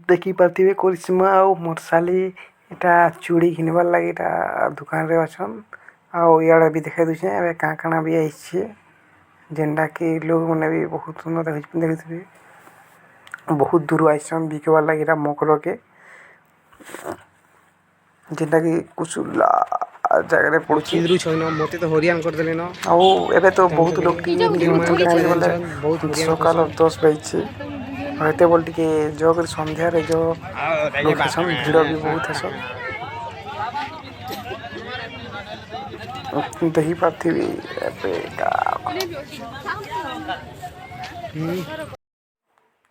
देखिपारे करिश्मा आउ मोटरसाली एटा चूड़ी घिनबार लगे एटा दुकान रे अछन आउ इयाडे भी देखाई दउछे एबे काଣା काଣା भी आइछे जेनटा कि लोग माने भी बहुत सुंदर देखिथिबे बहुत दूर आइछन बिकबार लगे एटा मकरो के जेनटा कि कुसुला जगह पड़ुछि चिद्रु छैन मते तो हरियान कर देले न आउ एबे तो बहुत लोग काहे बोले बहुत हरियान सकाल 10 बजे रहते बोल के जो कर संध्या रे जो लोकेशन भीड़ भी बहुत है सब दही पाथिबी एबे का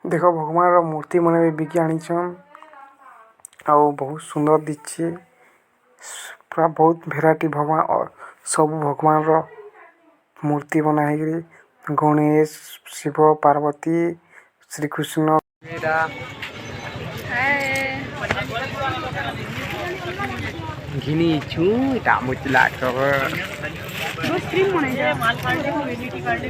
देखो भगवान रो मूर्ति माने भी बिकी आनिछन आउ बहुत सुंदर दिछे पूरा बहुत वैरायटी भगवान और सब भगवान रो मूर्ति बना है गणेश शिव पार्वती श्री कृष्ण घिनी छु ता मुतला कवर दो स्क्रीन बने जा माल कार्ड देखो वैलिडिटी कार्ड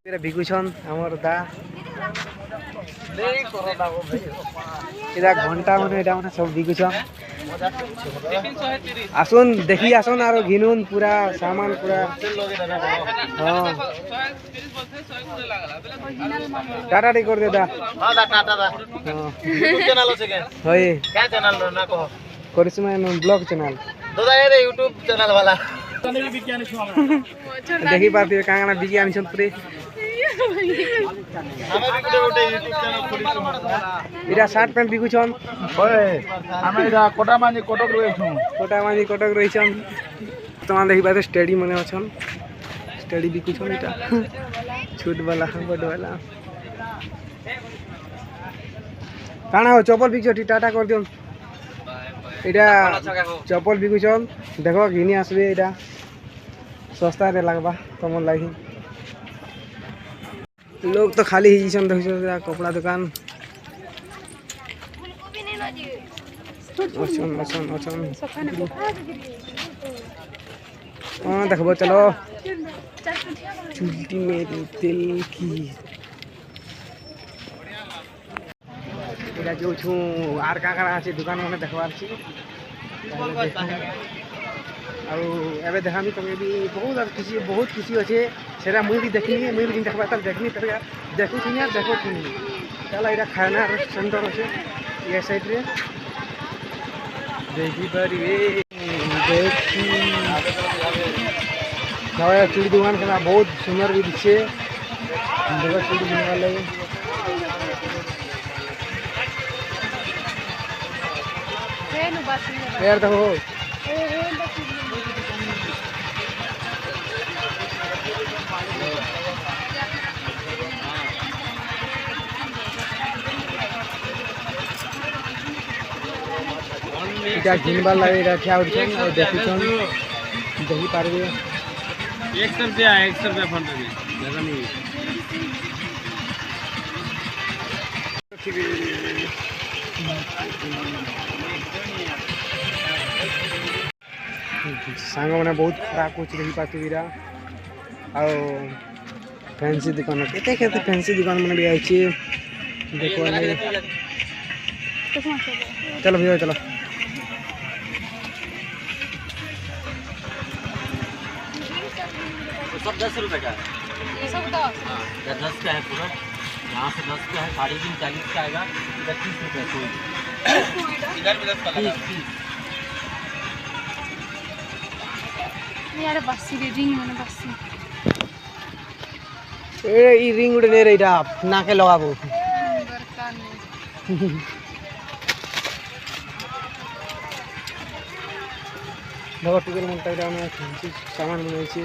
मेरा बिकुछन हमर दा एदा घंटा माने एदा माने सब बिकुछन आसुन देखि आसुन आरो घिनुन पूरा सामान पूरा हां टाटा टी कर दे दा हां दा टाटा दा यूट्यूब चैनल আছে के होय क्या चैनल ना कहो करिश्मा ब्लॉग चैनल दादा ये यूट्यूब चैनल वाला देखि पाती कांगना विज्ञान छन पूरे हमें भी गोटे यूट्यूब चैनल खोली इरा शर्ट पैंट बिकु छन ओए हमें इरा कोटा मानी कटक रही छु कोटा मानी कटक रही छन तमान देखि पाते स्टडी मने छन स्टडी बिकु छन इटा छूट वाला बड वाला काना हो चप्पल बिक छटी टाटा कर दियन इटा चप्पल बिकु छन देखो घिनी आसबे इटा सस्ता रे लागबा तमन लागि लोग तो खाली ही छन देखो कपड़ा दुकान अच्छा अच्छा अच्छा हां देखबो चलो चुल्टी मेरी दिल की एटा जो छु आर का আছে दुकान में देखबार छी आउ एबे देखामी तमे भी बहुत खुशी अच्छे सेरा मुई भी देखनी मुई भी देखबा तब देखनी तर देखु छी यार देखो छी चला इरा खाना सेंटर আছে ये साइड रे देखी परिवे देखी नया चूड़ी दुकान के बहुत सुंदर भी दिखे देखो चूड़ी बनवा ले यार देखो इटा घिनबार लगे इटा ठिया उठछन और देखिछन देखि पारबे 100 रुपया फोन पे ज्यादा नहीं सांग मैंने बहुत खराब कुछ देखी पाती बिरा और फैंसी दुकान केते केते फैंसी दुकान मैंने भी आई देखो चलो भैया चलो सब 10 रुपए का ये सब 10 का है पूरा यहाँ से 10 का है 40 का आएगा 30 रुपए कोई इधर भी 10 का लगा यार बस्सी रिंग माने बस्सी ए ई रिंग उड़े ले रहीटा नाके लगाबो दरकार नहीं देखो टिकल मन तक सामान बनाई छी